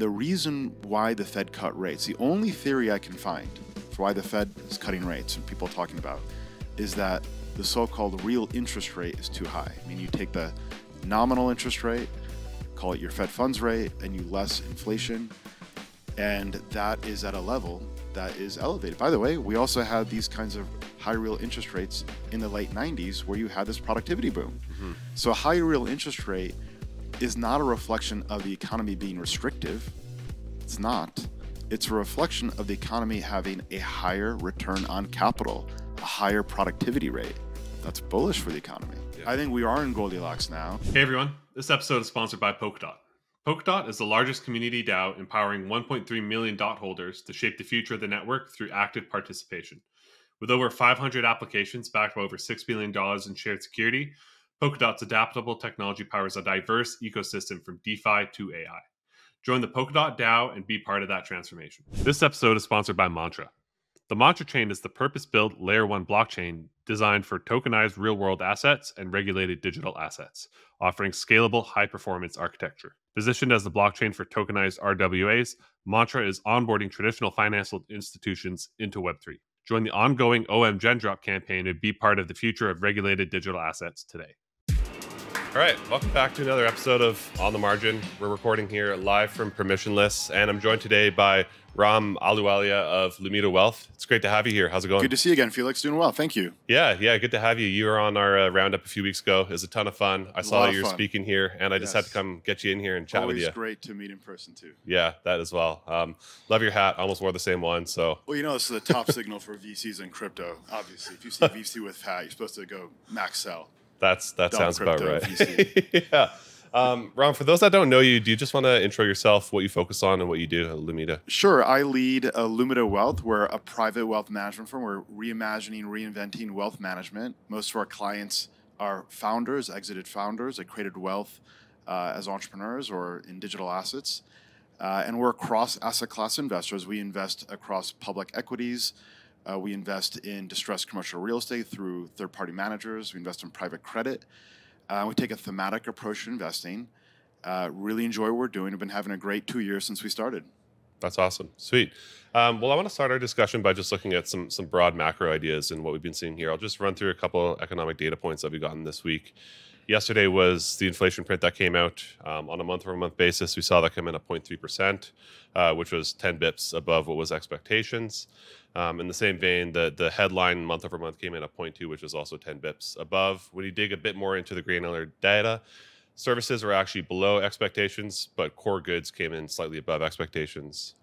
The reason why the Fed cut rates, the only theory I can find for why the Fed is cutting rates and people are talking about, is that the so-called real interest rate is too high. I mean, you take the nominal interest rate, call it your Fed funds rate, and you less inflation, and that is at a level that is elevated. By the way, we also had these kinds of high real interest rates in the late 90s where you had this productivity boom. So a high real interest rate is not a reflection of the economy being restrictive. It's not. It's a reflection of the economy having a higher return on capital, a higher productivity rate. That's bullish for the economy. Yeah. I think we are in Goldilocks now. Hey everyone, this episode is sponsored by Polkadot. Polkadot is the largest community DAO empowering 1.3 million DOT holders to shape the future of the network through active participation. With over 500 applications backed by over $6 billion in shared security, Polkadot's adaptable technology powers a diverse ecosystem from DeFi to AI. Join the Polkadot DAO and be part of that transformation. This episode is sponsored by Mantra. The Mantra chain is the purpose-built Layer 1 blockchain designed for tokenized real-world assets and regulated digital assets, offering scalable, high-performance architecture. Positioned as the blockchain for tokenized RWAs, Mantra is onboarding traditional financial institutions into Web3. Join the ongoing OM Gendrop campaign and be part of the future of regulated digital assets today. All right, welcome back to another episode of On the Margin. We're recording here live from Permissionless, and I'm joined today by Ram Ahluwalia of Lumida Wealth. It's great to have you here. How's it going? Good to see you again, Felix. Doing well. Thank you. Yeah, good to have you. You were on our roundup a few weeks ago. It was a ton of fun. I saw that you were speaking here, and I just had to come get you in here and chat with you. Always great to meet in person, too. Yeah, that as well. Love your hat. I almost wore the same one. So. Well, you know, this is the top signal for VCs in crypto, obviously. If you see a VC with hat, you're supposed to go max sell. That sounds about right. Yeah. Ram, for those that don't know you, do you just want to intro yourself, what you focus on, and what you do at Lumida? Sure. I lead Lumida Wealth. We're a private wealth management firm. We're reimagining, reinventing wealth management. Most of our clients are founders, exited founders that created wealth as entrepreneurs or in digital assets. And we're across asset class investors. We invest across public equities. We invest in distressed commercial real estate through third-party managers. We invest in private credit. We take a thematic approach to investing. Really enjoy what we're doing. We've been having a great 2 years since we started. That's awesome. Sweet. Well, I want to start our discussion by just looking at some broad macro ideas and what we've been seeing here. I'll just run through a couple economic data points that we've gotten this week. Yesterday was the inflation print that came out on a month-over-month basis. We saw that come in at 0.3%, which was 10 bips above what was expectations. In the same vein, the headline month-over-month came in at 0.2, which was also 10 bips above. When you dig a bit more into the granular data, services were actually below expectations, but core goods came in slightly above expectations.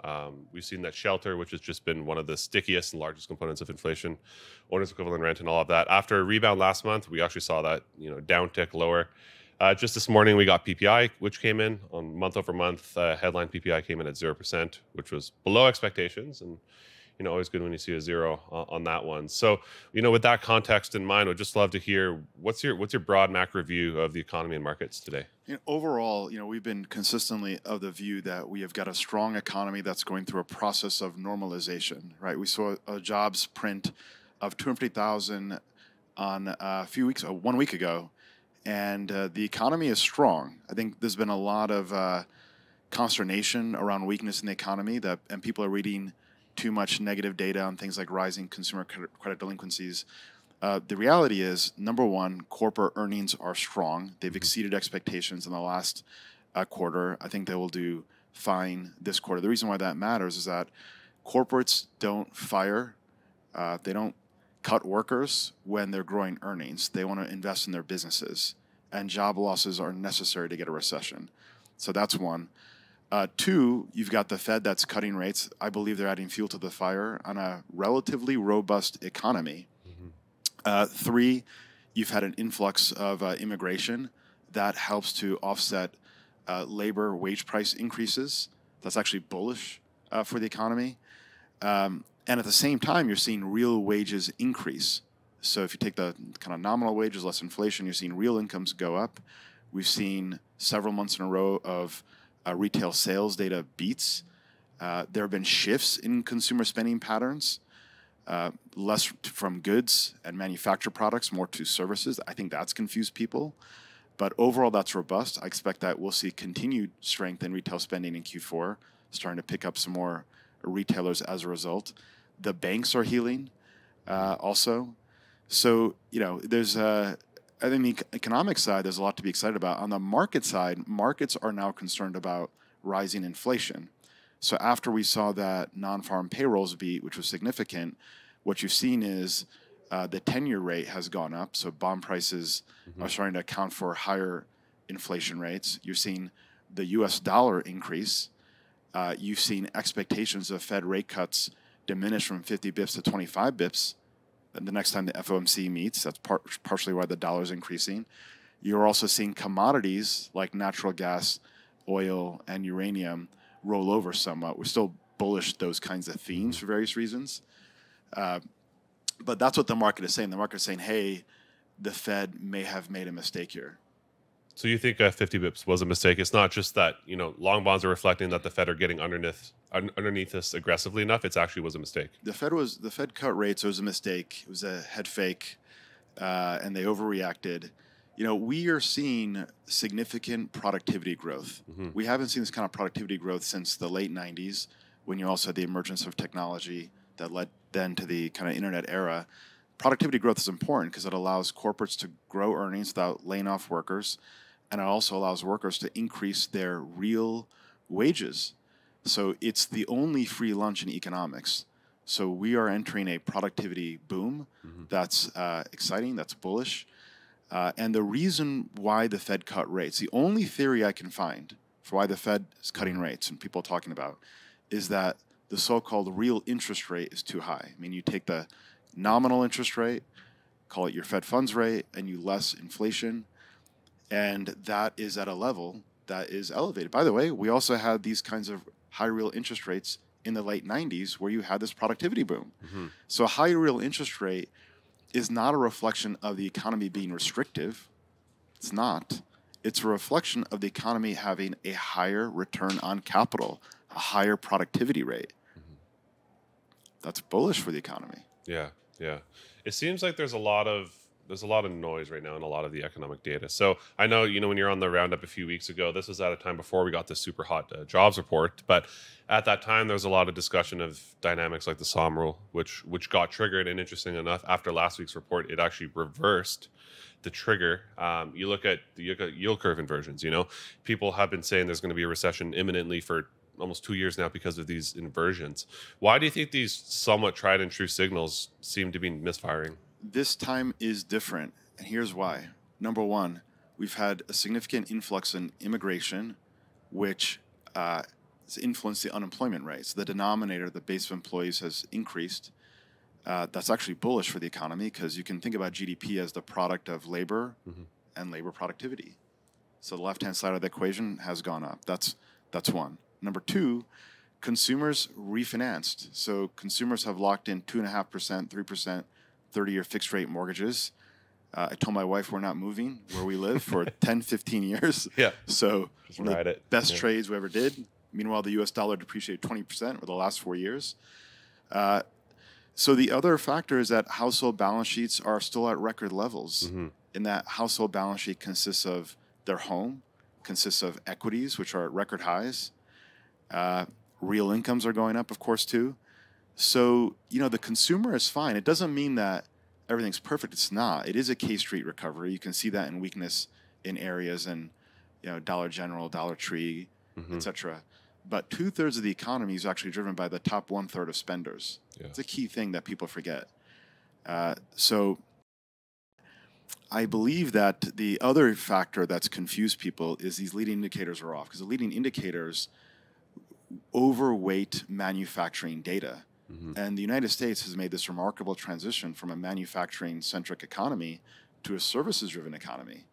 We've seen that shelter, which has just been one of the stickiest and largest components of inflation, owner's equivalent rent and all of that. After a rebound last month, we actually saw that downtick lower. Just this morning, we got PPI, which came in on month-over-month. Headline PPI came in at 0%, which was below expectations, and always good when you see a zero on that one. So, with that context in mind, I'd just love to hear what's your broad macro view of the economy and markets today? Overall, we've been consistently of the view that we have got a strong economy that's going through a process of normalization, right? We saw a jobs print of 250,000 on 1 week ago, and the economy is strong. I think there's been a lot of consternation around weakness in the economy and people are reading too much negative data on things like rising consumer credit delinquencies. The reality is, number one, corporate earnings are strong. They've exceeded expectations in the last quarter. I think they will do fine this quarter. The reason why that matters is that corporates don't fire, they don't cut workers when they're growing earnings. They want to invest in their businesses, and job losses are necessary to get a recession. So that's one. Two, you've got the Fed that's cutting rates. I believe they're adding fuel to the fire on a relatively robust economy. Three, you've had an influx of immigration that helps to offset labor wage price increases. That's actually bullish for the economy. And at the same time, you're seeing real wages increase. So if you take the kind of nominal wages less inflation, you're seeing real incomes go up. We've seen several months in a row of retail sales data beats. There have been shifts in consumer spending patterns, less from goods and manufactured products, more to services. I think that's confused people. But overall, that's robust. I expect that we'll see continued strength in retail spending in Q4, starting to pick up some more retailers as a result. The banks are healing also. So, there's I think the economic side, there's a lot to be excited about. On the market side, markets are now concerned about rising inflation. So after we saw that non-farm payrolls beat, which was significant, what you've seen is the 10-year rate has gone up. So bond prices are starting to account for higher inflation rates. You're seeing the U.S. dollar increase. You've seen expectations of Fed rate cuts diminish from 50 bips to 25 bips the next time the FOMC meets. That's partially why the dollar is increasing. You're also seeing commodities like natural gas, oil, and uranium roll over somewhat. We're still bullish those kinds of themes for various reasons. But that's what the market is saying. The market is saying, hey, the Fed may have made a mistake here. So you think 50 bips was a mistake? It's not just that, long bonds are reflecting that the Fed are getting underneath this aggressively enough. It actually was a mistake. The Fed cut rates. It was a mistake. It was a head fake, and they overreacted. We are seeing significant productivity growth. We haven't seen this kind of productivity growth since the late 90s, when you also had the emergence of technology that led then to the kind of internet era. Productivity growth is important because it allows corporates to grow earnings without laying off workers, and it also allows workers to increase their real wages. So it's the only free lunch in economics. So we are entering a productivity boom. That's exciting, that's bullish. And the reason why the Fed cut rates, the only theory I can find for why the Fed is cutting rates and people are talking about, is that the so-called real interest rate is too high. I mean, you take the nominal interest rate, call it your Fed funds rate, and you less inflation, and that is at a level that is elevated. By the way, we also had these kinds of high real interest rates in the late 90s where you had this productivity boom. So a high real interest rate is not a reflection of the economy being restrictive. It's not. It's a reflection of the economy having a higher return on capital, a higher productivity rate. That's bullish for the economy. Yeah. It seems like there's a lot of noise right now in a lot of the economic data. So I know, when you're on the roundup a few weeks ago, this was at a time before we got this super hot jobs report. But at that time, there was a lot of discussion of dynamics like the SOM rule, which got triggered. And interesting enough, after last week's report, it actually reversed the trigger. You look at the yield curve inversions. People have been saying there's going to be a recession imminently for almost 2 years now because of these inversions. Why do you think these somewhat tried and true signals seem to be misfiring? This time is different, and here's why. Number one, we've had a significant influx in immigration, which has influenced the unemployment rates. The denominator, the base of employees, has increased. That's actually bullish for the economy because you can think about GDP as the product of labor and labor productivity. So the left-hand side of the equation has gone up. That's one. Number two, consumers refinanced. So consumers have locked in 2.5%, 3%, 30-year fixed rate mortgages. I told my wife we're not moving where we live for 10, 15 years. Yeah. So just one of ride the it. best trades we ever did. Meanwhile, the U.S. dollar depreciated 20% over the last 4 years. So the other factor is that household balance sheets are still at record levels. In that household balance sheet consists of their home, consists of equities, which are at record highs. Real incomes are going up, of course, too. So, the consumer is fine. It doesn't mean that everything's perfect. It's not. It is a K-Street recovery. You can see that in weakness in areas and, Dollar General, Dollar Tree, etc. But 2/3 of the economy is actually driven by the top 1/3 of spenders. Yeah. It's a key thing that people forget. So I believe that the other factor that's confused people is these leading indicators are off, because the leading indicators overweight manufacturing data. And the United States has made this remarkable transition from a manufacturing-centric economy to a services-driven economy.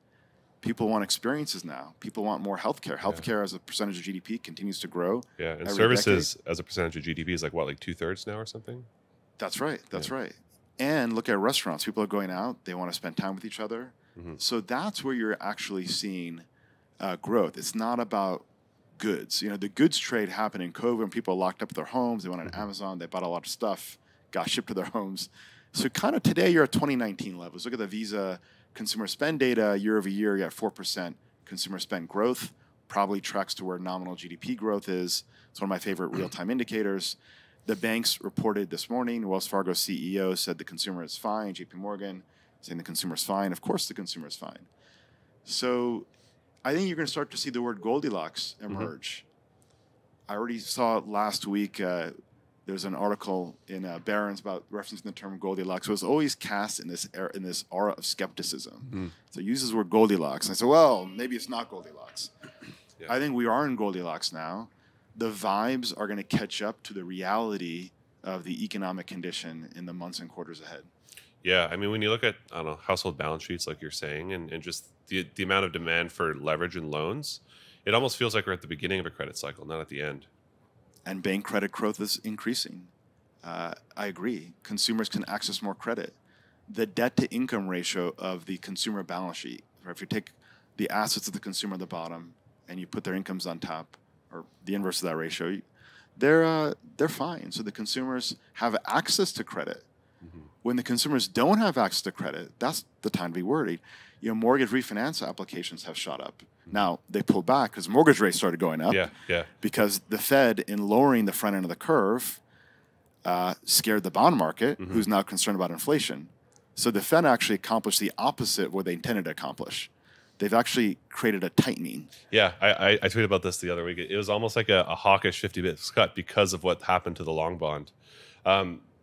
People want experiences now. People want more healthcare. Healthcare as a percentage of GDP continues to grow. Yeah, and services as a percentage of GDP is like what, like 2/3 now or something? That's right. That's right. And look at restaurants. People are going out. They want to spend time with each other. So that's where you're actually seeing growth. It's not about goods. The goods trade happened in COVID when people locked up their homes. They went on Amazon. They bought a lot of stuff, got shipped to their homes. So kind of today you're at 2019 levels. Look at the Visa consumer spend data year over year, you got 4% consumer spend growth, probably tracks to where nominal GDP growth is. It's one of my favorite real-time indicators. The banks reported this morning, Wells Fargo CEO said the consumer is fine, JP Morgan saying the consumer is fine. Of course the consumer is fine. So I think you're going to start to see the word Goldilocks emerge. I already saw last week, there's an article in Barron's about referencing the term Goldilocks. So it's always cast in this aura of skepticism. So it uses the word Goldilocks. And I said, well, maybe it's not Goldilocks. Yeah. I think we are in Goldilocks now. The vibes are going to catch up to the reality of the economic condition in the months and quarters ahead. Yeah, I mean, when you look at, I don't know, household balance sheets, like you're saying, and just the amount of demand for leverage and loans, it almost feels like we're at the beginning of a credit cycle, not at the end. And bank credit growth is increasing. I agree. Consumers can access more credit. The debt-to-income ratio of the consumer balance sheet, or if you take the assets of the consumer at the bottom and you put their incomes on top, or the inverse of that ratio, they're fine. So the consumers have access to credit. When the consumers don't have access to credit, that's the time to be worried. You know, mortgage refinance applications have shot up. Now, they pulled back because mortgage rates started going up. Because the Fed, in lowering the front end of the curve, scared the bond market, who's now concerned about inflation. So the Fed actually accomplished the opposite of what they intended to accomplish. They've actually created a tightening. Yeah, I tweeted about this the other week. It was almost like a hawkish 50 bps cut because of what happened to the long bond.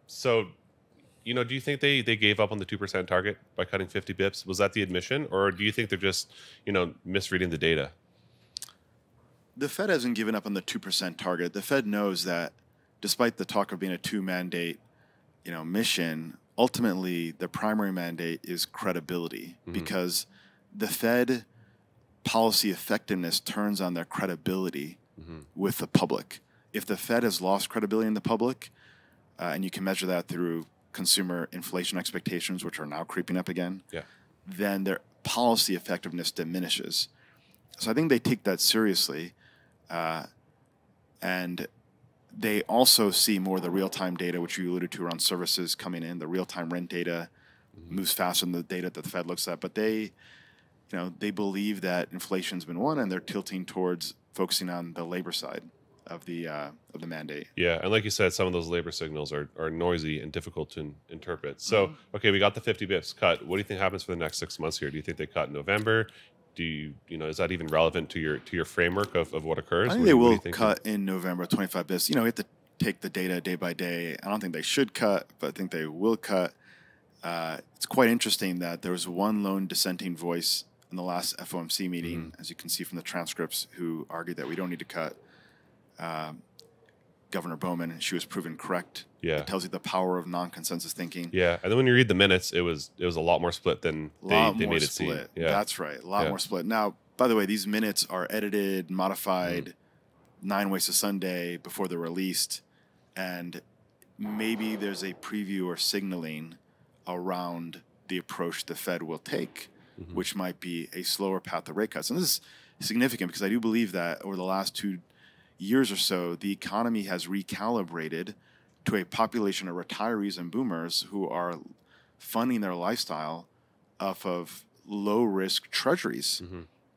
So, you know, do you think they gave up on the 2% target by cutting 50 bips? Was that the admission, or do you think they're just, you know, misreading the data? The Fed hasn't given up on the 2% target. The Fed knows that despite the talk of being a two-mandate, you know, mission, ultimately the primary mandate is credibility, because the Fed policy effectiveness turns on their credibility with the public. If the Fed has lost credibility in the public, and you can measure that through consumer inflation expectations, which are now creeping up again, then their policy effectiveness diminishes. So I think they take that seriously. And they also see more of the real-time data, which you alluded to around services coming in. The real-time rent data moves faster than the data that the Fed looks at. But they, you know, they believe that inflation's been won, and they're tilting towards focusing on the labor side of the mandate. Yeah, and like you said, some of those labor signals are noisy and difficult to interpret. So, okay, we got the 50 bips cut. What do you think happens for the next 6 months here? Do you think they cut in November? Do you know, is that even relevant to your framework of what occurs? I think they will cut in November, 25 bips. You know, we have to take the data day by day. I don't think they should cut, but I think they will cut. It's quite interesting that there was one lone dissenting voice in the last FOMC meeting, as you can see from the transcripts, who argued that we don't need to cut. Governor Bowman, and she was proven correct. Yeah, it tells you the power of non-consensus thinking. Yeah, and then when you read the minutes, it was a lot more split than they made it seem. Yeah, that's right, a lot more split. Now, by the way, these minutes are edited, modified 9 ways to Sunday before they're released, and maybe there's a preview or signaling around the approach the Fed will take, which might be a slower path to rate cuts. And this is significant because I do believe that over the last 2 years or so, the economy has recalibrated to a population of retirees and boomers who are funding their lifestyle off of low-risk treasuries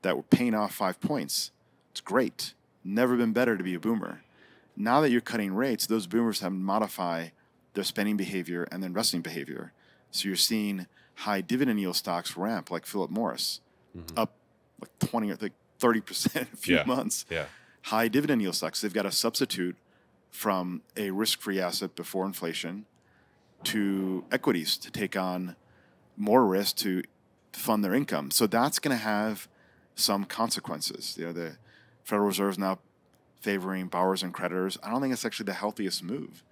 that were paying off 5 points. It's great. Never been better to be a boomer. Now that you're cutting rates, those boomers have to modify their spending behavior and their investing behavior. So you're seeing high dividend yield stocks ramp, like Philip Morris, up like 20 or like 30% in a few months. High dividend yield stocks, they've got to substitute from a risk-free asset before inflation to equities to take on more risk to fund their income. So that's going to have some consequences. You know, the Federal Reserve is now favoring borrowers and creditors. I don't think it's actually the healthiest move.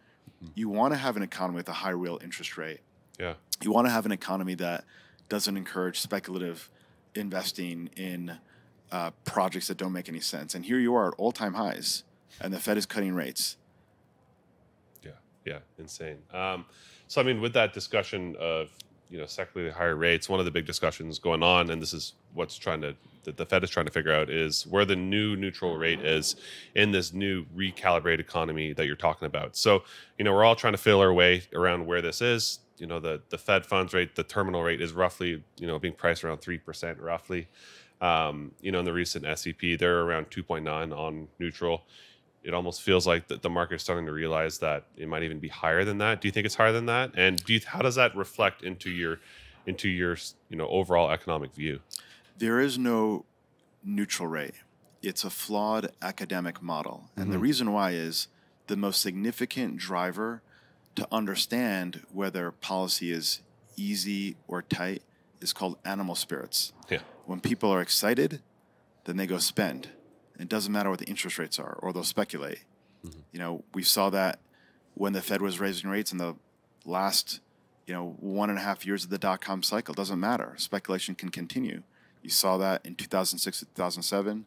You want to have an economy with a high real interest rate. You want to have an economy that doesn't encourage speculative investing in projects that don't make any sense. And here you are at all-time highs, and the Fed is cutting rates. Yeah, insane. So, I mean, with that discussion of, you know, secularly higher rates, one of the big discussions going on, and this is what's the Fed is trying to figure out, is where the new neutral rate is in this new recalibrated economy that you're talking about. So, you know, we're all trying to feel our way around where this is. the Fed funds rate, the terminal rate is roughly, being priced around 3% roughly. In the recent SEP, they're around 2.9 on neutral. It almost feels like the market's starting to realize that it might even be higher than that. Do you think it's higher than that? And how does that reflect into your overall economic view? There is no neutral rate. It's a flawed academic model. And the reason why is the most significant driver to understand whether policy is easy or tight is called animal spirits. Yeah. When people are excited, then they go spend. It doesn't matter what the interest rates are, or they'll speculate. We saw that when the Fed was raising rates in the last, 1.5 years of the dot-com cycle. It doesn't matter. Speculation can continue. You saw that in 2006 to 2007.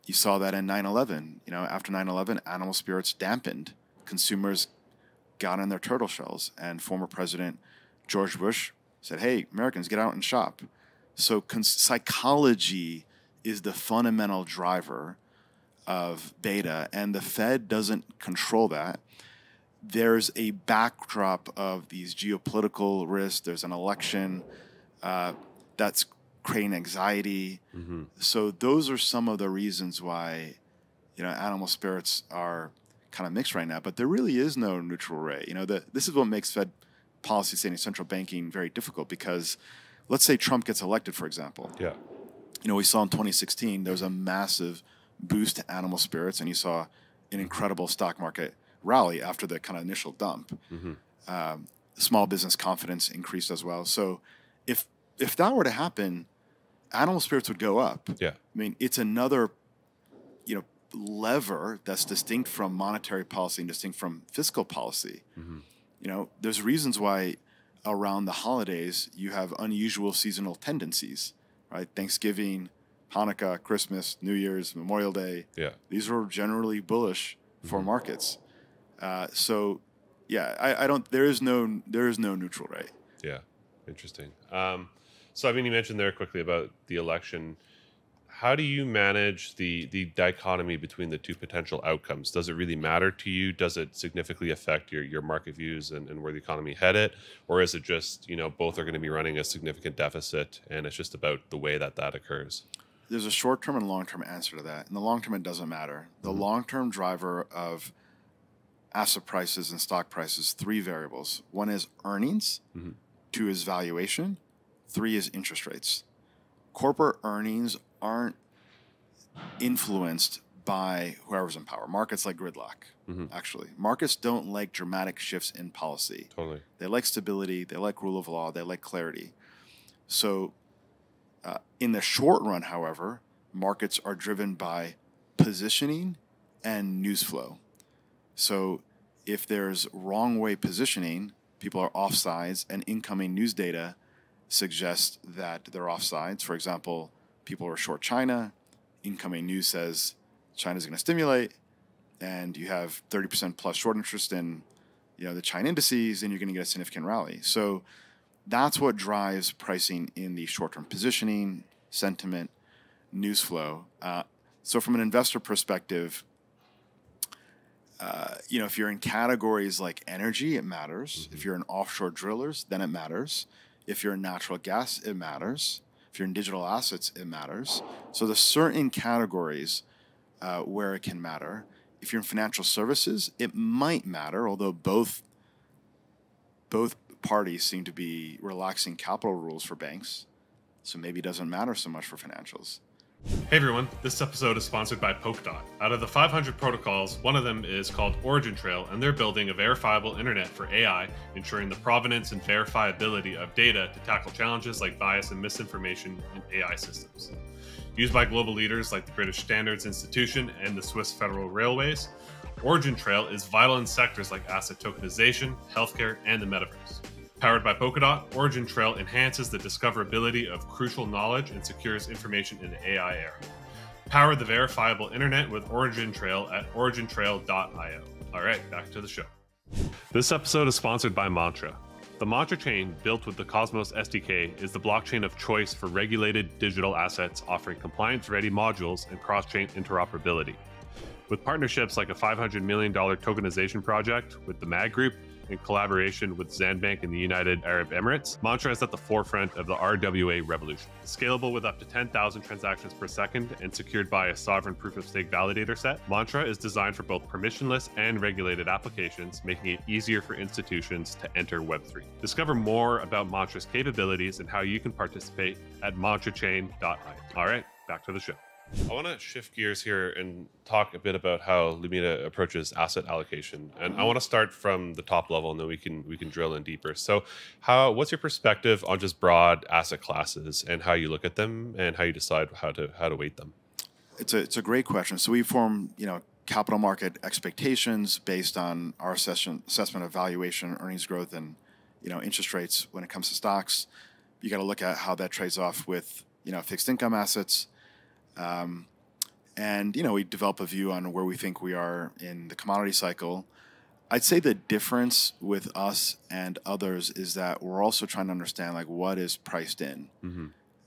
You saw that in 9/11. After 9/11, animal spirits dampened. Consumers got in their turtle shells, and former President George Bush said, "Hey, Americans, get out and shop." So psychology is the fundamental driver of beta, and the Fed doesn't control that. There's a backdrop of these geopolitical risks. There's an election that's creating anxiety. So those are some of the reasons why, animal spirits are kind of mixed right now. But there really is no neutral rate. This is what makes Fed policy, say, central banking very difficult, because let's say Trump gets elected, for example. Yeah. We saw in 2016, there was a massive boost to animal spirits, and you saw an incredible stock market rally after the kind of initial dump. Small business confidence increased as well. So if that were to happen, animal spirits would go up. Yeah. I mean, it's another, lever that's distinct from monetary policy and distinct from fiscal policy. There's reasons why around the holidays you have unusual seasonal tendencies. Right? Thanksgiving, Hanukkah, Christmas, New Year's, Memorial Day. Yeah. These are generally bullish for markets. So, yeah, there is no neutral rate. Yeah. Interesting. So, you mentioned there quickly about the election. How do you manage the dichotomy between the two potential outcomes? Does it really matter to you? Does it significantly affect your market views and where the economy headed? Or is it just, both are going to be running a significant deficit, and it's just about the way that occurs? There's a short-term and long-term answer to that. In the long-term, it doesn't matter. The long-term driver of asset prices and stock prices, 3 variables. 1 is earnings, 2 is valuation, 3 is interest rates. Corporate earnings aren't influenced by whoever's in power. Markets like gridlock, actually. Markets don't like dramatic shifts in policy. Totally. They like stability. They like rule of law. They like clarity. So in the short run, however, markets are driven by positioning and news flow. So if there's wrong way positioning, people are offsides, and incoming news data suggests that they're offsides. For example, people are short China. Incoming news says China's going to stimulate, and you have 30% plus short interest in, the China indices, and you're going to get a significant rally. So that's what drives pricing in the short-term: positioning, sentiment, news flow. So from an investor perspective, if you're in categories like energy, it matters. If you're in offshore drillers, then it matters. If you're in natural gas, it matters. If you're in digital assets, it matters. So there's certain categories where it can matter. If you're in financial services, it might matter, although both parties seem to be relaxing capital rules for banks. So maybe it doesn't matter so much for financials. Hey everyone, this episode is sponsored by Polkadot. Out of the 500 protocols, one of them is called Origin Trail, and they're building a verifiable internet for AI, ensuring the provenance and verifiability of data to tackle challenges like bias and misinformation in AI systems. Used by global leaders like the British Standards Institution and the Swiss Federal Railways, Origin Trail is vital in sectors like asset tokenization, healthcare, and the metaverse. Powered by Polkadot, Origin Trail enhances the discoverability of crucial knowledge and secures information in the AI era. Power the verifiable internet with Origin Trail at origintrail.io. All right, back to the show. This episode is sponsored by Mantra. The Mantra chain, built with the Cosmos SDK, is the blockchain of choice for regulated digital assets, offering compliance-ready modules and cross-chain interoperability. With partnerships like a $500 million tokenization project with the MAG Group, in collaboration with Zanbank in the United Arab Emirates, Mantra is at the forefront of the RWA revolution. Scalable with up to 10,000 transactions per second and secured by a sovereign proof-of-stake validator set, Mantra is designed for both permissionless and regulated applications, making it easier for institutions to enter Web3. Discover more about Mantra's capabilities and how you can participate at mantrachain.io. All right, back to the show. I want to shift gears here and talk a bit about how Lumida approaches asset allocation, and I want to start from the top level, and then we can drill in deeper. So, what's your perspective on just broad asset classes and how you look at them and how you decide how to weight them? It's a great question. So we form capital market expectations based on our assessment of valuation, earnings growth, and interest rates when it comes to stocks. You got to look at how that trades off with fixed income assets. And we develop a view on where we think we are in the commodity cycle. I'd say the difference with us and others is that we're also trying to understand what is priced in,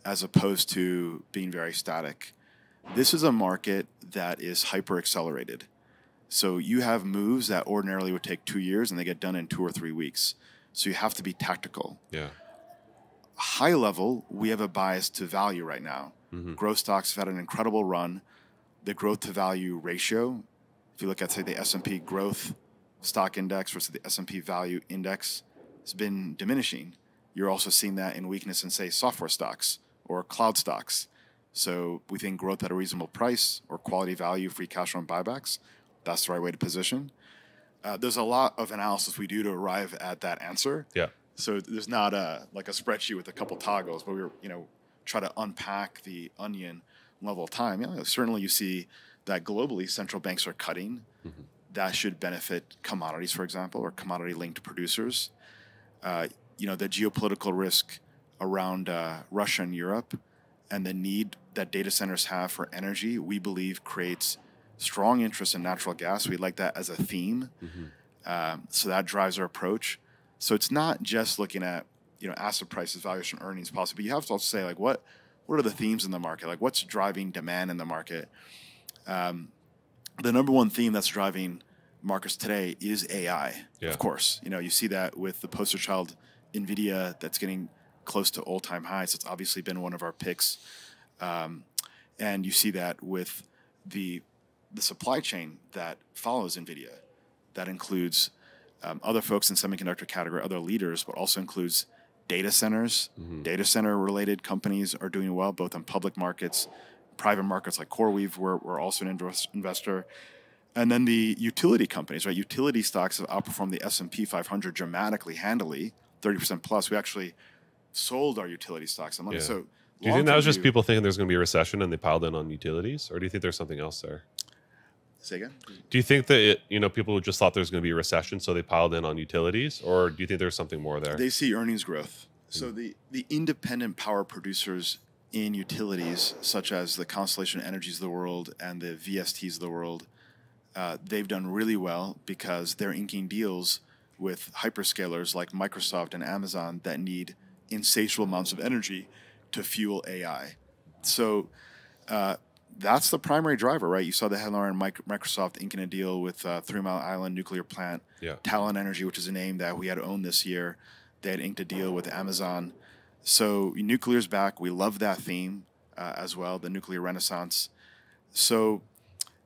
as opposed to being very static. This is a market that is hyper accelerated. So you have moves that ordinarily would take 2 years and they get done in 2 or 3 weeks. So you have to be tactical. Yeah. High level, we have a bias to value right now. Growth stocks have had an incredible run. The growth to value ratio, if you look at, say, the S&P growth stock index versus the S&P value index, has been diminishing. You're also seeing that in weakness in, say, software stocks or cloud stocks. So we think growth at a reasonable price or quality value, free cash flow and buybacks, that's the right way to position. There's a lot of analysis we do to arrive at that answer. Yeah. So there's not a spreadsheet with a couple toggles, but we're try to unpack the onion level of time. Certainly you see that globally central banks are cutting. That should benefit commodities, for example, or commodity-linked producers. The geopolitical risk around Russia and Europe and the need that data centers have for energy, we believe creates strong interest in natural gas. We like that as a theme. So that drives our approach. So it's not just looking at asset prices, valuation, earnings policy, but you have to also say what are the themes in the market? What's driving demand in the market? The number one theme that's driving markets today is AI. Yeah. Of course, you see that with the poster child NVIDIA that's getting close to all-time highs. It's obviously been one of our picks, and you see that with the supply chain that follows NVIDIA. That includes other folks in semiconductor category, other leaders, but also includes data centers. Data center related companies are doing well, both in public markets, private markets like CoreWeave, we're also an investor. And then the utility companies, right? Utility stocks have outperformed the S&P 500 dramatically, handily, 30% plus. We actually sold our utility stocks. Yeah. So do you think that was just people thinking there's going to be a recession and they piled in on utilities? Or do you think there's something else there? Say again? Do you think that people just thought there was going to be a recession, so they piled in on utilities, or do you think there's something more there? They see earnings growth. So the independent power producers in utilities, such as the Constellation Energies of the world and the VSTs of the world, they've done really well because they're inking deals with hyperscalers like Microsoft and Amazon that need insatiable amounts of energy to fuel AI. So that's the primary driver, right? You saw the headline on Microsoft inking a deal with 3 Mile Island nuclear plant. Yeah. Talon Energy, which is a name that we had owned this year, they had inked a deal with Amazon. So nuclear's back. We love that theme as well, the nuclear renaissance. So,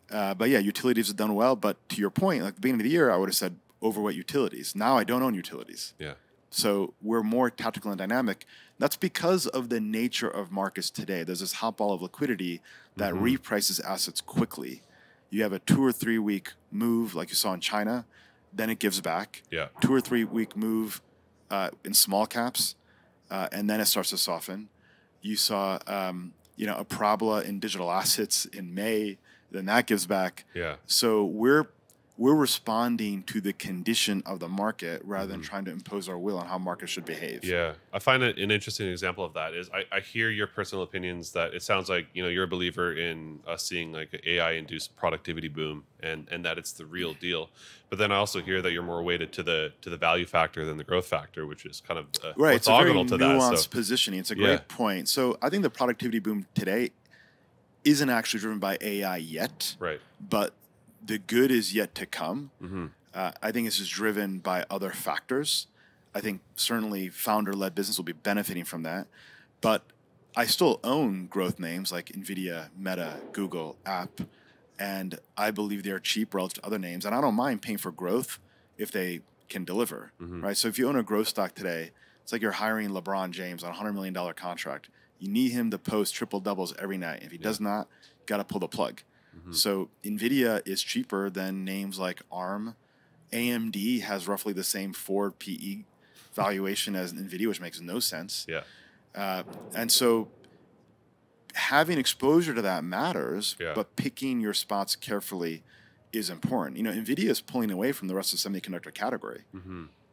but yeah, utilities have done well. But to your point, at the beginning of the year, I would have said overweight utilities. Now I don't own utilities. Yeah. So we're more tactical and dynamic. That's because of the nature of markets today. There's this hot ball of liquidity that reprices assets quickly. You have a 2 or 3 week move like you saw in China, then it gives back. Yeah. 2 or 3 week move in small caps, and then it starts to soften. You saw a parabola in digital assets in May, then that gives back. Yeah. So we're responding to the condition of the market rather than trying to impose our will on how markets should behave. Yeah, I find it an interesting example of that is I hear your personal opinions that it sounds like you're a believer in us seeing like an AI-induced productivity boom and that it's the real deal. But then I also hear that you're more weighted to the value factor than the growth factor, which is kind of right. It's a very nuanced positioning. It's a great point. So I think the productivity boom today isn't actually driven by AI yet. Right. But the good is yet to come. I think this is driven by other factors. I think certainly founder-led business will be benefiting from that. But I still own growth names like NVIDIA, Meta, Google, App, and I believe they're cheap relative to other names. And I don't mind paying for growth if they can deliver, right? So if you own a growth stock today, it's like you're hiring LeBron James on a $100 million contract. You need him to post triple doubles every night. If he does not, you got to pull the plug. So NVIDIA is cheaper than names like ARM. AMD has roughly the same forward PE valuation as NVIDIA, which makes no sense. And so having exposure to that matters, but picking your spots carefully is important. You know, NVIDIA is pulling away from the rest of the semiconductor category.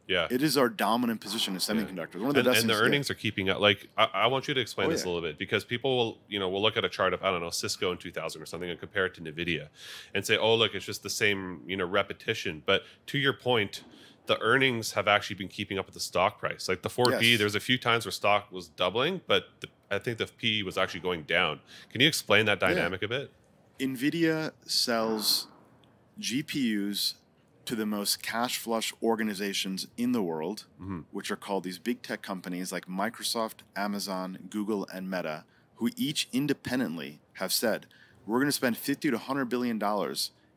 It is our dominant position in semiconductors. One of the best and the earnings are keeping up. Like, I want you to explain this a little bit, because people will, will look at a chart of, I don't know, Cisco in 2000 or something and compare it to NVIDIA and say, oh, look, it's just the same, repetition. But to your point, the earnings have actually been keeping up with the stock price. Like the 4P, there's a few times where stock was doubling, but I think the P was actually going down. Can you explain that dynamic a bit? NVIDIA sells GPUs to the most cash flush organizations in the world, which are called these big tech companies like Microsoft, Amazon, Google, and Meta, who each independently have said, we're going to spend $50 to $100 billion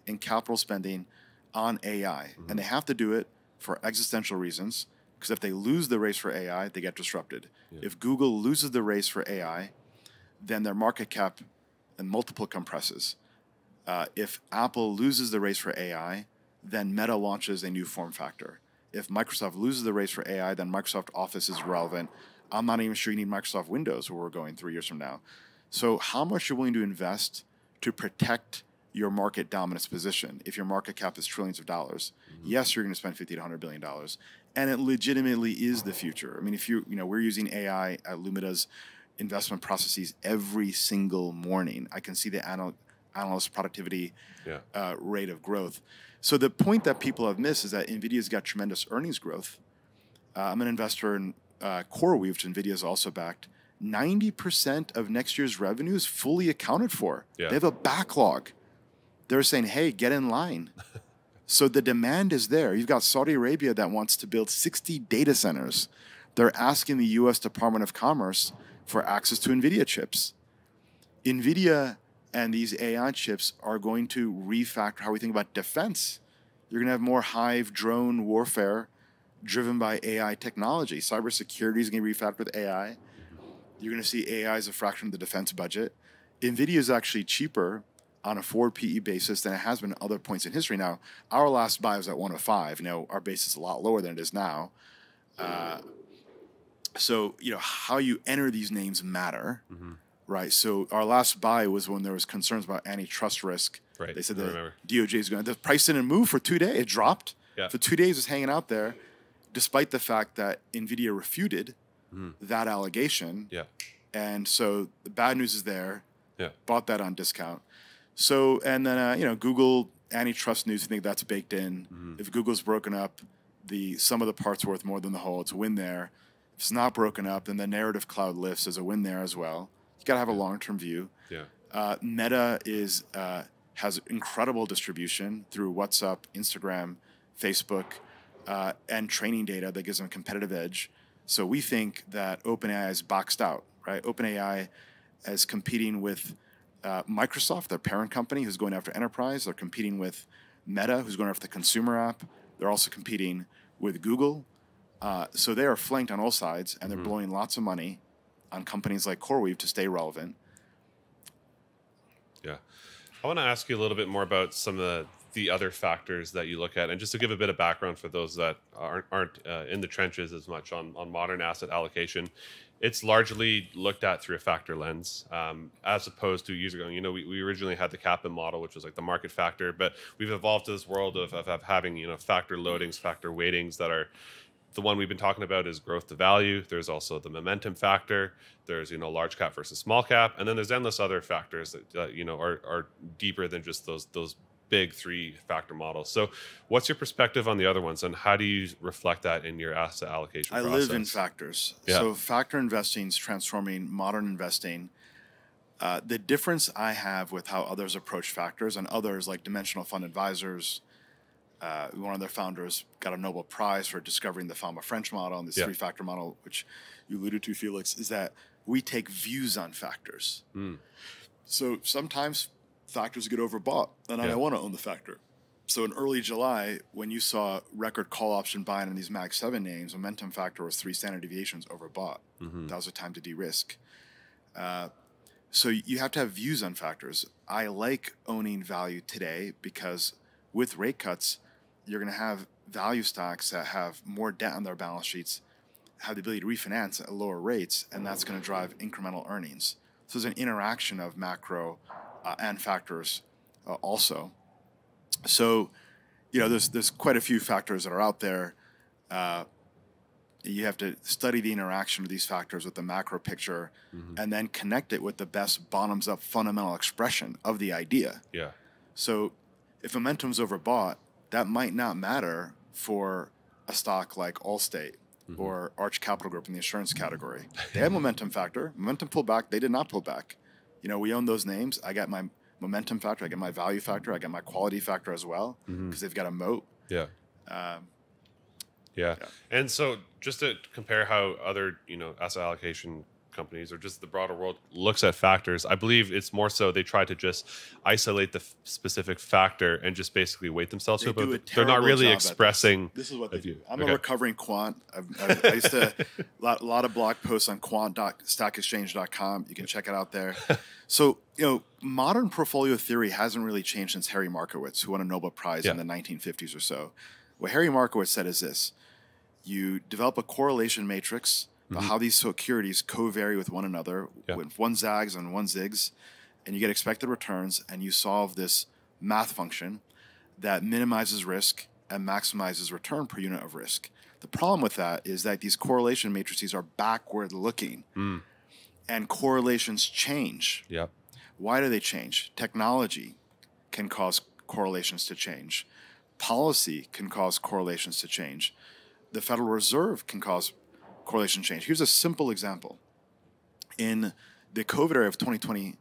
in capital spending on AI. And they have to do it for existential reasons, because if they lose the race for AI, they get disrupted. If Google loses the race for AI, then their market cap and multiple compresses. If Apple loses the race for AI, then Meta launches a new form factor. If Microsoft loses the race for AI, then Microsoft Office is relevant. I'm not even sure you need Microsoft Windows where we're going 3 years from now. So how much you're willing to invest to protect your market dominance position if your market cap is trillions of dollars? Yes, you're going to spend $50 to $100 billion. And it legitimately is the future. I mean, if we're using AI at Lumida's investment processes every single morning. I can see the analyst productivity rate of growth. So the point that people have missed is that NVIDIA's got tremendous earnings growth. I'm an investor in CoreWeave, which NVIDIA is also backed. 90% of next year's revenue is fully accounted for. They have a backlog. They're saying, hey, get in line. So the demand is there. You've got Saudi Arabia that wants to build 60 data centers. They're asking the U.S. Department of Commerce for access to NVIDIA chips. NVIDIA and these AI chips are going to refactor how we think about defense. You're going to have more hive drone warfare driven by AI technology. Cybersecurity is going to be refactored with AI. You're going to see AI as a fraction of the defense budget. NVIDIA is actually cheaper on a forward PE basis than it has been at other points in history. Now, our last buy was at 105. Our base is a lot lower than it is now. So, how you enter these names matter. Right. So our last buy was when there was concerns about antitrust risk. Right. They said the DOJ is going to. The price didn't move for 2 days. It dropped. For 2 days, it was hanging out there, despite the fact that NVIDIA refuted that allegation. And so the bad news is there. Bought that on discount. So, and then, Google antitrust news, I think that's baked in. If Google's broken up, the sum of the parts worth more than the whole. It's a win there. If it's not broken up, then the narrative cloud lifts as a win there as well. You got to have a long-term view. Meta has incredible distribution through WhatsApp, Instagram, Facebook, and training data that gives them a competitive edge. So we think that OpenAI is boxed out, right? OpenAI is competing with Microsoft, their parent company, who's going after enterprise. They're competing with Meta, who's going after the consumer app. They're also competing with Google. So they are flanked on all sides, and they're blowing lots of money on companies like CoreWeave to stay relevant. I want to ask you a little bit more about some of the other factors that you look at, and just to give a bit of background for those that aren't in the trenches as much on modern asset allocation. It's largely looked at through a factor lens, as opposed to years ago. We originally had the Kaplan model, which was like the market factor, but we've evolved to this world of having factor loadings, factor weightings that are. The one we've been talking about is growth to value. There's also the momentum factor. There's large cap versus small cap, and then there's endless other factors that are deeper than just those big 3 factor models. So, what's your perspective on the other ones, and how do you reflect that in your asset allocation process? I live in factors. So, factor investing is transforming modern investing. The difference I have with how others approach factors, and others like dimensional fund advisors, One of their founders got a Nobel Prize for discovering the Fama-French model and this three-factor model, which you alluded to, Felix, is that we take views on factors. So sometimes factors get overbought, and I don't want to own the factor. So in early July, when you saw record call option buying in these Mag 7 names, momentum factor was 3 standard deviations overbought. That was a time to de-risk. So you have to have views on factors. I like owning value today because with rate cuts, you're going to have value stocks that have more debt on their balance sheets, have the ability to refinance at lower rates, and that's going to drive incremental earnings. So there's an interaction of macro and factors also. So, there's quite a few factors that are out there. You have to study the interaction of these factors with the macro picture and then connect it with the best bottoms-up fundamental expression of the idea. Yeah. So if momentum's overbought, that might not matter for a stock like Allstate or Arch Capital Group in the insurance category. They have momentum factor. Momentum pulled back. They did not pull back. We own those names. I got my momentum factor, I get my value factor, I get my quality factor as well because they've got a moat. Yeah. And so just to compare how other, asset allocation companies or just the broader world looks at factors, I believe it's more so they try to just isolate the specific factor and just basically weight themselves to it, but they're not really expressing. This is what they do. I'm a recovering quant. I used to a lot of blog posts on quant.stackexchange.com. You can check it out there. So, modern portfolio theory hasn't really changed since Harry Markowitz, who won a Nobel Prize in the 1950s or so. What Harry Markowitz said is this: you develop a correlation matrix about how these securities co-vary with one another, with one zags and one zigs, and you get expected returns, and you solve this math function that minimizes risk and maximizes return per unit of risk. The problem with that is that these correlation matrices are backward looking, and correlations change. Why do they change? Technology can cause correlations to change. Policy can cause correlations to change. The Federal Reserve can cause correlation change. Here's a simple example. In the COVID era of 2020,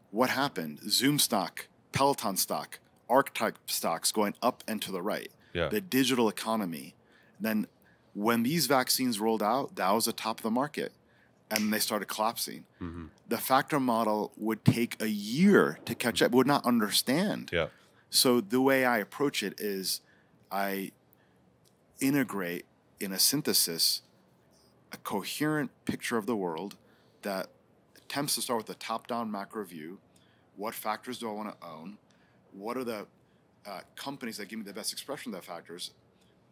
what happened? Zoom stock, Peloton stock, ARC-type stocks going up and to the right. The digital economy. Then when these vaccines rolled out, that was the top of the market, and they started collapsing. The factor model would take a year to catch up, would not understand. So the way I approach it is I integrate in a synthesis a coherent picture of the world that attempts to start with a top-down macro view. What factors do I want to own? What are the companies that give me the best expression of the factors?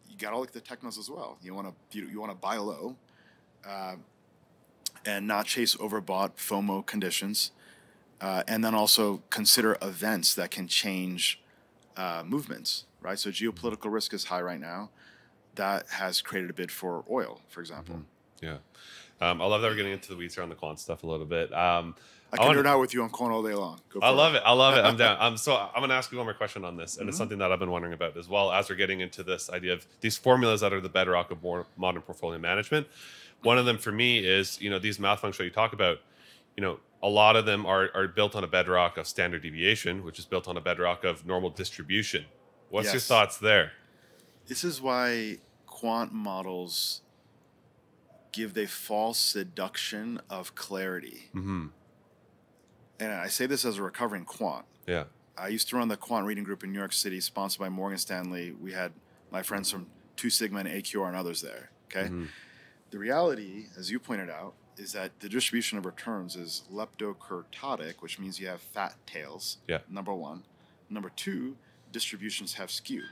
You got to look at the technos as well. You want to buy low and not chase overbought FOMO conditions, and then also consider events that can change movements. Right. So geopolitical risk is high right now. That has created a bid for oil, for example. I love that we're getting into the weeds here on the quant stuff a little bit. I can nerd out with you on quant all day long. I love it. I'm down. I'm going to ask you one more question on this, and it's something that I've been wondering about as well as we're getting into this idea of these formulas that are the bedrock of more modern portfolio management. One of them for me is, these math functions you talk about, a lot of them are built on a bedrock of standard deviation, which is built on a bedrock of normal distribution. What's your thoughts there? This is why quant models give a false seduction of clarity. And I say this as a recovering quant. I used to run the quant reading group in New York City, sponsored by Morgan Stanley. We had my friends from 2 Sigma and AQR and others there. The reality, as you pointed out, is that the distribution of returns is leptokurtotic, which means you have fat tails, number one. Number two, distributions have skew.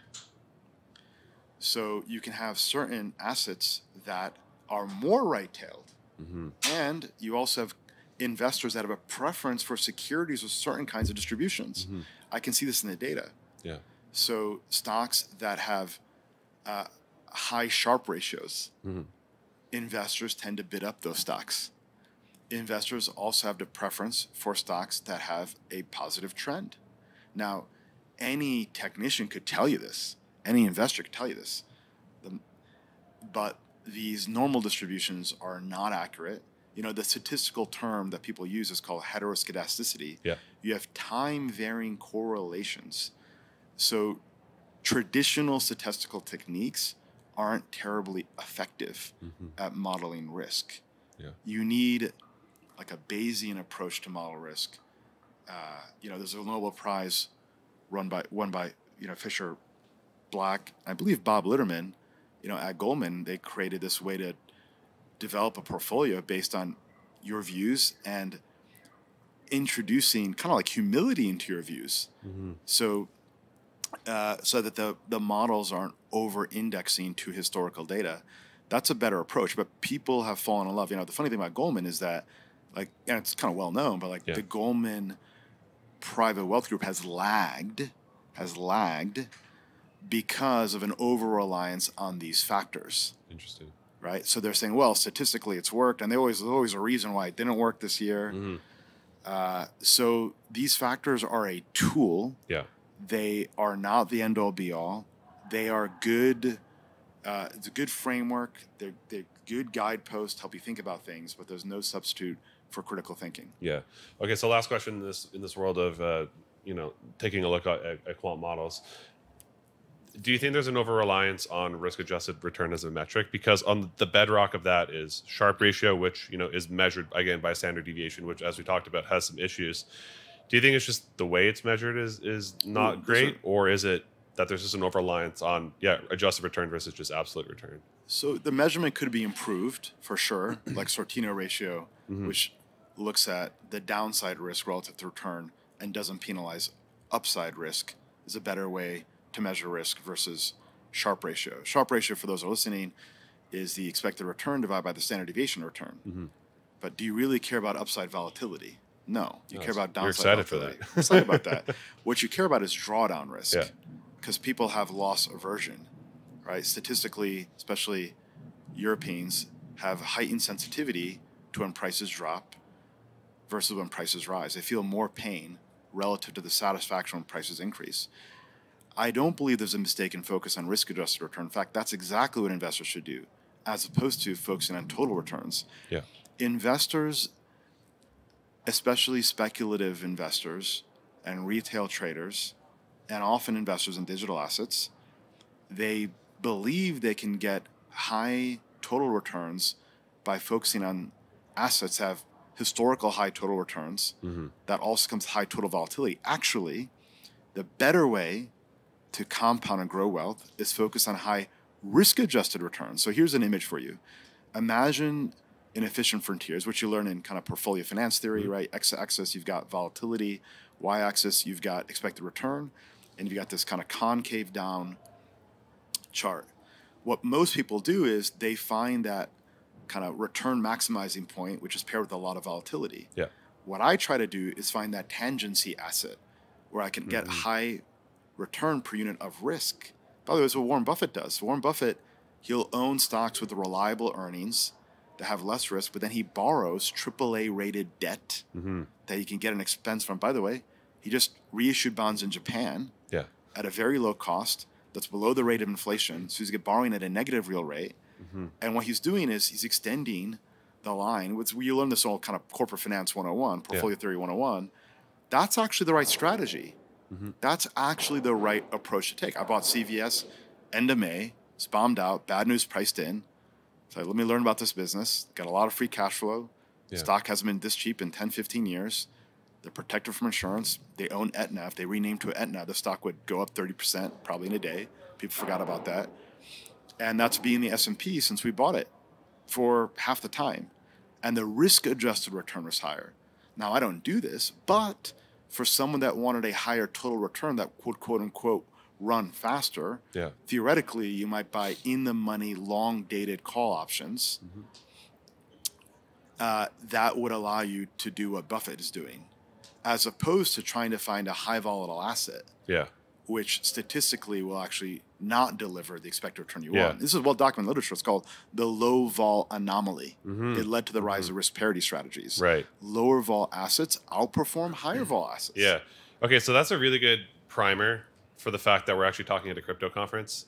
So you can have certain assets that are more right-tailed. And you also have investors that have a preference for securities with certain kinds of distributions. I can see this in the data. So stocks that have high Sharpe ratios, investors tend to bid up those stocks. Investors also have the preference for stocks that have a positive trend. Now, any technician could tell you this. Any investor could tell you this. But these normal distributions are not accurate. The statistical term that people use is called heteroscedasticity. You have time-varying correlations. So traditional statistical techniques aren't terribly effective at modeling risk. Yeah. You need like a Bayesian approach to model risk. There's a Nobel Prize won by Fisher Black, I believe Bob Litterman, at Goldman. They created this way to develop a portfolio based on your views and introducing kind of like humility into your views. So that the models aren't over-indexing to historical data. That's a better approach. But people have fallen in love. The funny thing about Goldman is that, and it's kind of well known, but the Goldman private wealth group has lagged because of an over-reliance on these factors. Interesting. Right? So they're saying, well, statistically it's worked, and there's always a reason why it didn't work this year. So these factors are a tool. Yeah. They are not the end-all, be-all. They are good. It's a good framework. They're good guideposts to help you think about things, but there's no substitute for critical thinking. Yeah. Okay. So last question in this world of taking a look at quant models. Do you think there's an over-reliance on risk-adjusted return as a metric? Because on the bedrock of that is Sharpe ratio, which is measured again by standard deviation, which, as we talked about, has some issues. Do you think it's just the way it's measured is not great, or is it that there's just an over-reliance on adjusted return versus just absolute return? So the measurement could be improved for sure, like Sortino ratio, which looks at the downside risk relative to return and doesn't penalize upside risk, is a better way to measure risk versus Sharpe ratio. Sharpe ratio, for those who are listening, is the expected return divided by the standard deviation return. But do you really care about upside volatility? No. You care about downside volatility. You're excited for that. I'm excited about that. What you care about is drawdown risk. Because people have loss aversion, right? Statistically, especially Europeans, have heightened sensitivity to when prices drop versus when prices rise. They feel more pain relative to the satisfaction when prices increase. I don't believe there's a mistaken focus on risk-adjusted return. In fact, that's exactly what investors should do, as opposed to focusing on total returns. Yeah. Investors, especially speculative investors and retail traders, and often investors in digital assets, they believe they can get high total returns by focusing on assets that have historical high total returns. That also comes with high total volatility. Actually, the better way to compound and grow wealth is focus on high risk-adjusted returns. So here's an image for you. Imagine in efficient frontiers, which you learn in kind of portfolio finance theory, right? X-axis, you've got volatility. Y-axis, you've got expected return. And you've got this kind of concave down chart. What most people do is they find that kind of return maximizing point, which is paired with a lot of volatility. Yeah. What I try to do is find that tangency asset where I can get high return per unit of risk. By the way, that's what Warren Buffett does. Warren Buffett, he'll own stocks with reliable earnings that have less risk, but then he borrows AAA rated debt that he can get an expense from. By the way, he just reissued bonds in Japan at a very low cost that's below the rate of inflation. So he's borrowing at a negative real rate. And what he's doing is he's extending the line. You learn this all kind of corporate finance 101, portfolio theory 101. That's actually the right strategy. That's actually the right approach to take. I bought CVS end of May. It's bombed out. Bad news priced in. So let me learn about this business. Got a lot of free cash flow. Stock hasn't been this cheap in 10, 15 years. They're protected from insurance. They own Aetna. If they renamed to Aetna, the stock would go up 30% probably in a day. People forgot about that. And that's being the S&P since we bought it for half the time. And the risk-adjusted return was higher. Now, I don't do this, but for someone that wanted a higher total return that would, quote unquote, run faster, theoretically, you might buy in-the-money, long-dated call options. That would allow you to do what Buffett is doing, as opposed to trying to find a high volatile asset, which statistically will actually not deliver the expected return you want. This is well-documented literature. It's called the low vol anomaly. It led to the rise of risk parity strategies. Lower vol assets outperform higher vol assets. Okay, so that's a really good primer for the fact that we're actually talking at a crypto conference.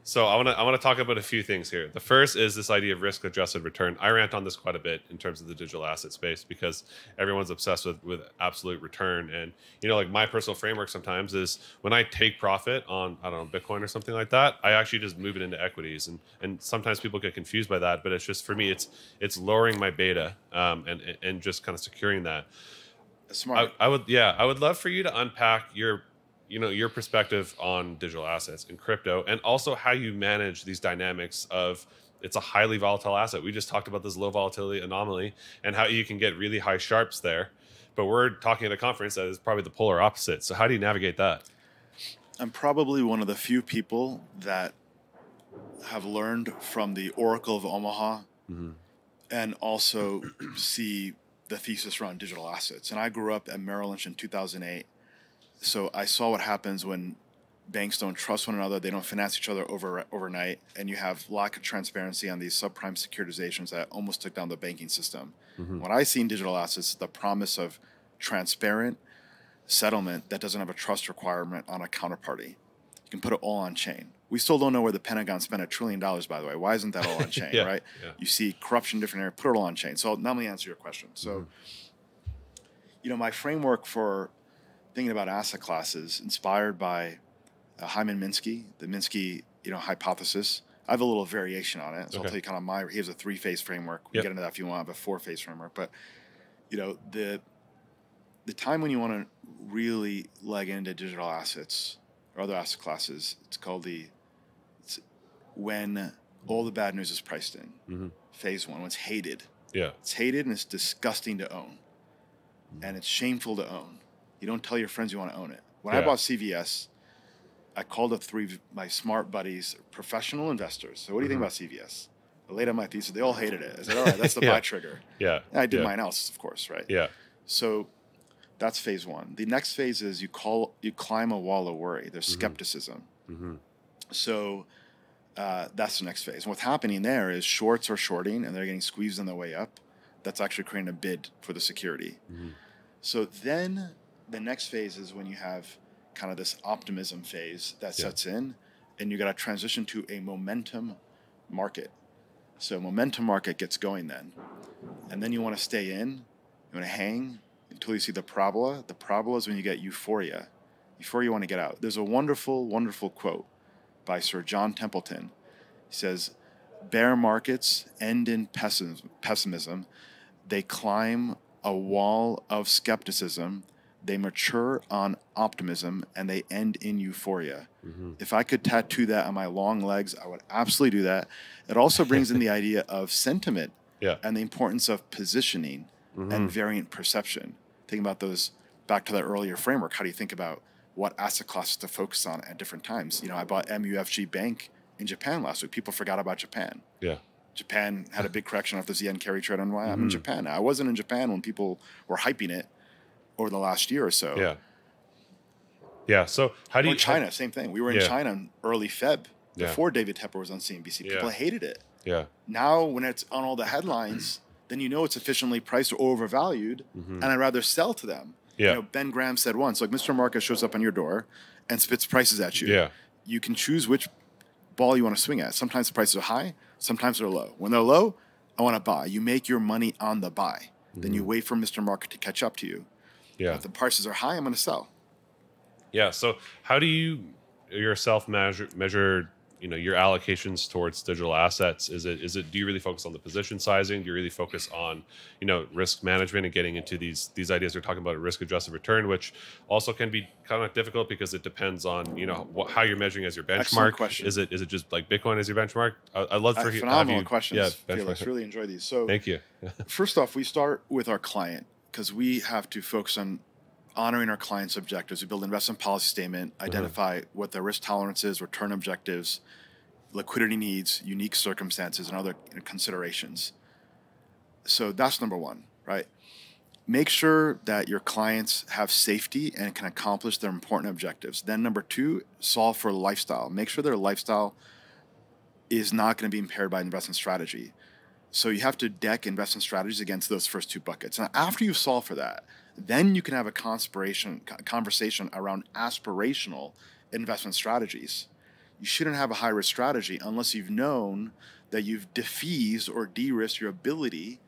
So I want to talk about a few things here. The first is this idea of risk adjusted return. I rant on this quite a bit in terms of the digital asset space because everyone's obsessed with absolute return. And like my personal framework sometimes is when I take profit on, I don't know, Bitcoin or something like that, I actually just move it into equities. And sometimes people get confused by that, but it's just, for me, it's lowering my beta and just kind of securing that. Smart. I would love for you to unpack your perspective on digital assets and crypto, and also how you manage these dynamics of, it's a highly volatile asset. We just talked about this low volatility anomaly and how you can get really high sharps there, but we're talking at a conference that is probably the polar opposite. So how do you navigate that? I'm probably one of the few people that have learned from the Oracle of Omaha and also see the thesis around digital assets. And I grew up at Merrill Lynch in 2008. So I saw what happens when banks don't trust one another, they don't finance each other overnight, and you have lack of transparency on these subprime securitizations that almost took down the banking system. What I see in digital assets is the promise of transparent settlement that doesn't have a trust requirement on a counterparty. You can put it all on chain. We still don't know where the Pentagon spent $1 trillion, by the way. Why isn't that all on chain, right? Yeah. You see corruption in different areas, put it all on chain. So now let me answer your question. So, my framework for thinking about asset classes inspired by Hyman Minsky, the Minsky, hypothesis. I have a little variation on it. So I'll tell you kind of he has a 3-phase framework. We can get into that if you want. I have a 4-phase framework. But, the time when you want to really leg into digital assets or other asset classes, it's when all the bad news is priced in. Phase 1, when it's hated. Yeah. It's hated and it's disgusting to own. And it's shameful to own. You don't tell your friends you want to own it. When I bought CVS, I called up 3 of my smart buddies, professional investors. So what do you think about CVS? I laid out my thesis. They all hated it. I said, all right, that's the buy trigger. And I did my analysis, of course, right? So that's phase 1. The next phase is you climb a wall of worry. There's skepticism. So that's the next phase. And what's happening there is shorts are shorting and they're getting squeezed on their way up. That's actually creating a bid for the security. So then the next phase is when you have kind of this optimism phase that sets in, and you got to transition to a momentum market. So momentum market gets going then. And then you want to stay in, you want to hang until you see the parabola. The parabola is when you get euphoria. Euphoria, you want to get out. There's a wonderful, wonderful quote by Sir John Templeton. He says, bear markets end in pessimism. They climb a wall of skepticism. They mature on optimism, and they end in euphoria. If I could tattoo that on my long legs, I would absolutely do that. It also brings in the idea of sentiment and the importance of positioning and variant perception. Think about those, back to that earlier framework. How do you think about what asset classes to focus on at different times? I bought MUFG Bank in Japan last week. People forgot about Japan. Japan had a big correction after the yen carry trade on why I'm in Japan now. I wasn't in Japan when people were hyping it over the last year or so. So how do you... China, same thing. We were in China in early Feb before David Tepper was on CNBC. People hated it. Now when it's on all the headlines, then it's efficiently priced or overvalued, and I'd rather sell to them. Ben Graham said once, like, Mr. Market shows up on your door and spits prices at you. You can choose which ball you want to swing at. Sometimes the prices are high, sometimes they're low. When they're low, I want to buy. You make your money on the buy. Then you wait for Mr. Market to catch up to you. If the prices are high, I'm going to sell. So how do you yourself measure your allocations towards digital assets? Is it do you really focus on the position sizing? Do you really focus on risk management and getting into these ideas we're talking about, risk adjusted return, which also can be kind of difficult because it depends on how you're measuring as your benchmark. Excellent question. Is it just like Bitcoin as your benchmark? I'd love for phenomenal questions. Felix, really enjoy these. So thank you. First off, we start with our client because we have to focus on honoring our clients' objectives. We build an investment policy statement, identify what their risk tolerance is, return objectives, liquidity needs, unique circumstances, and other considerations. So that's number 1, right? Make sure that your clients have safety and can accomplish their important objectives. Then number 2, solve for lifestyle. Make sure their lifestyle is not going to be impaired by investment strategy. So you have to deck investment strategies against those first 2 buckets. And after you solve for that, then you can have a conversation around aspirational investment strategies. you shouldn't have a high risk strategy unless you've known that you've defeased or de-risked your ability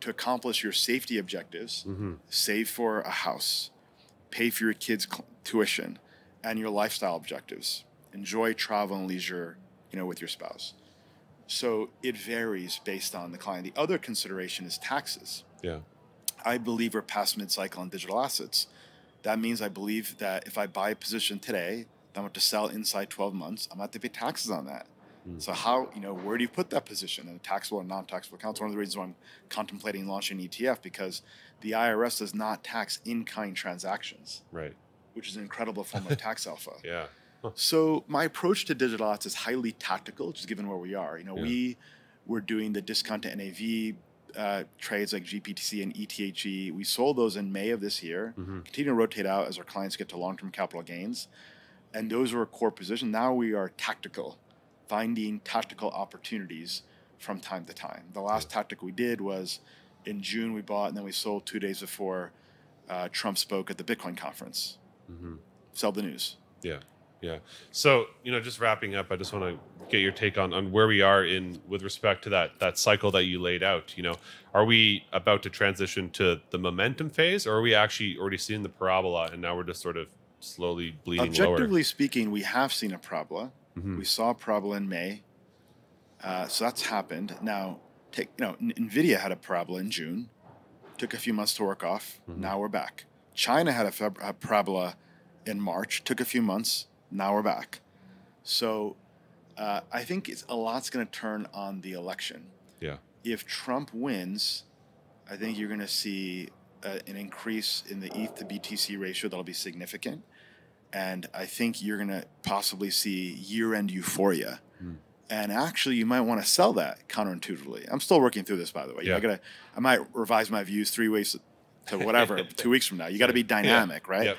to accomplish your safety objectives, save for a house, pay for your kids' tuition, and your lifestyle objectives. Enjoy travel and leisure, with your spouse. So it varies based on the client. The other consideration is taxes. Yeah. I believe we're past mid-cycle on digital assets. That means I believe that if I buy a position today, I'm going to sell inside 12 months, I'm going to have to pay taxes on that. So how, where do you put that position in a taxable and non-taxable accounts? One of the reasons why I'm contemplating launching an ETF, because the IRS does not tax in-kind transactions, right? Which is an incredible form of tax alpha. Yeah. So my approach to digital assets is highly tactical, just given where we are. We were doing the discount to NAV trades like GPTC and ETHE. We sold those in May of this year, continue to rotate out as our clients get to long-term capital gains. And those were a core position. Now we are tactical, finding tactical opportunities from time to time. The last tactic we did was in June we bought, and then we sold 2 days before Trump spoke at the Bitcoin conference. Sell the news. Yeah. Yeah. So, just wrapping up, I just want to get your take on where we are with respect to that cycle that you laid out. Are we about to transition to the momentum phase, or are we actually already seeing the parabola and now we're just sort of slowly bleeding lower? Objectively speaking, we have seen a parabola. We saw a parabola in May. So that's happened. Now, NVIDIA had a parabola in June. Took a few months to work off. Now we're back. China had a parabola in March. Took a few months. Now we're back. So I think a lot's going to turn on the election. Yeah. If Trump wins, I think you're going to see an increase in the ETH to BTC ratio that'll be significant. And I think you're going to possibly see year-end euphoria. And actually, you might want to sell that counterintuitively. I'm still working through this, by the way. Yeah. I might revise my views 3 weeks to whatever, 2 weeks from now. You got to be dynamic, right? Yep.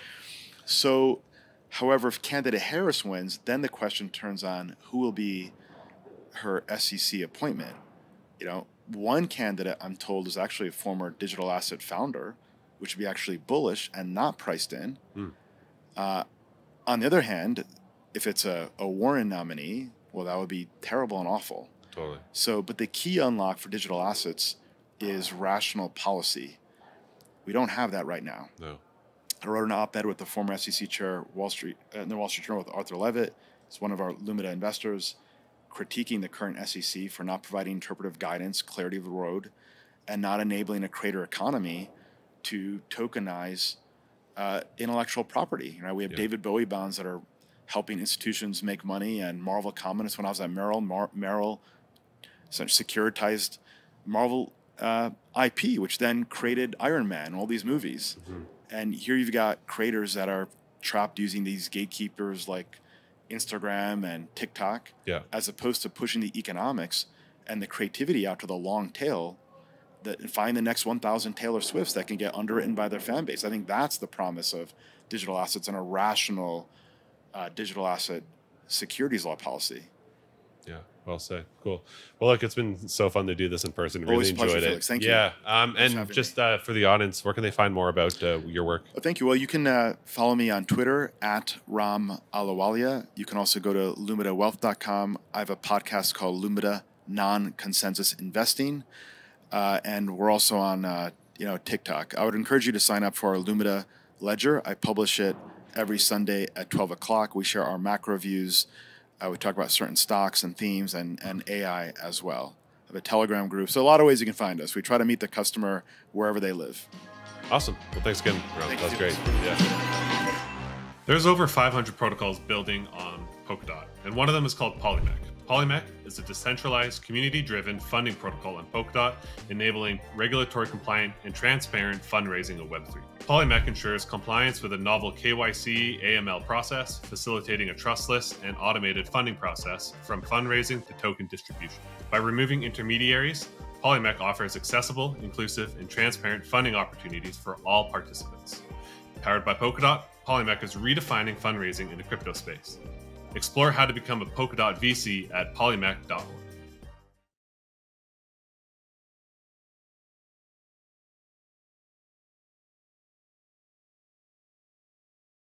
So, however, if candidate Harris wins, then the question turns on who will be her SEC appointment. One candidate I'm told is actually a former digital asset founder, which would be actually bullish and not priced in. On the other hand, if it's a Warren nominee, well, that would be terrible and awful. Totally. So, but the key unlock for digital assets is rational policy. We don't have that right now. No. I wrote an op-ed with the former SEC chair, in the Wall Street Journal with Arthur Levitt. He's one of our Lumida investors, critiquing the current SEC for not providing interpretive guidance, clarity of the road, and not enabling a creator economy to tokenize intellectual property. We have David Bowie bonds that are helping institutions make money, and Marvel Commons. When I was at Merrill, Merrill essentially securitized Marvel IP, which then created Iron Man, all these movies. And here you've got creators that are trapped using these gatekeepers like Instagram and TikTok, as opposed to pushing the economics and the creativity out to the long tail, and find the next 1,000 Taylor Swifts that can get underwritten by their fan base. I think that's the promise of digital assets and a rational digital asset securities law policy. Yeah, well said. Cool. Well, look, it's been so fun to do this in person. Really Always enjoyed pleasure, it. Felix. Thank you. Yeah, and just for the audience, where can they find more about your work? Well, thank you. Well, you can follow me on Twitter at Ram Ahluwalia. You can also go to LumidaWealth.com. I have a podcast called Lumida Non-Consensus Investing, and we're also on TikTok. I would encourage you to sign up for our Lumida Ledger. I publish it every Sunday at 12 o'clock. We share our macro views. We talk about certain stocks and themes and AI as well. I have a Telegram group. So a lot of ways you can find us. We try to meet the customer wherever they live. Awesome. Well, thanks again, Ron. That was great. Yeah. There's over 500 protocols building on Polkadot, and one of them is called Polymech. Polymech is a decentralized, community-driven funding protocol on Polkadot, enabling regulatory-compliant and transparent fundraising of Web3. Polymech ensures compliance with a novel KYC AML process, facilitating a trustless and automated funding process from fundraising to token distribution. By removing intermediaries, Polymech offers accessible, inclusive, and transparent funding opportunities for all participants. Powered by Polkadot, Polymech is redefining fundraising in the crypto space. Explore how to become a Polkadot VC at polymech.org.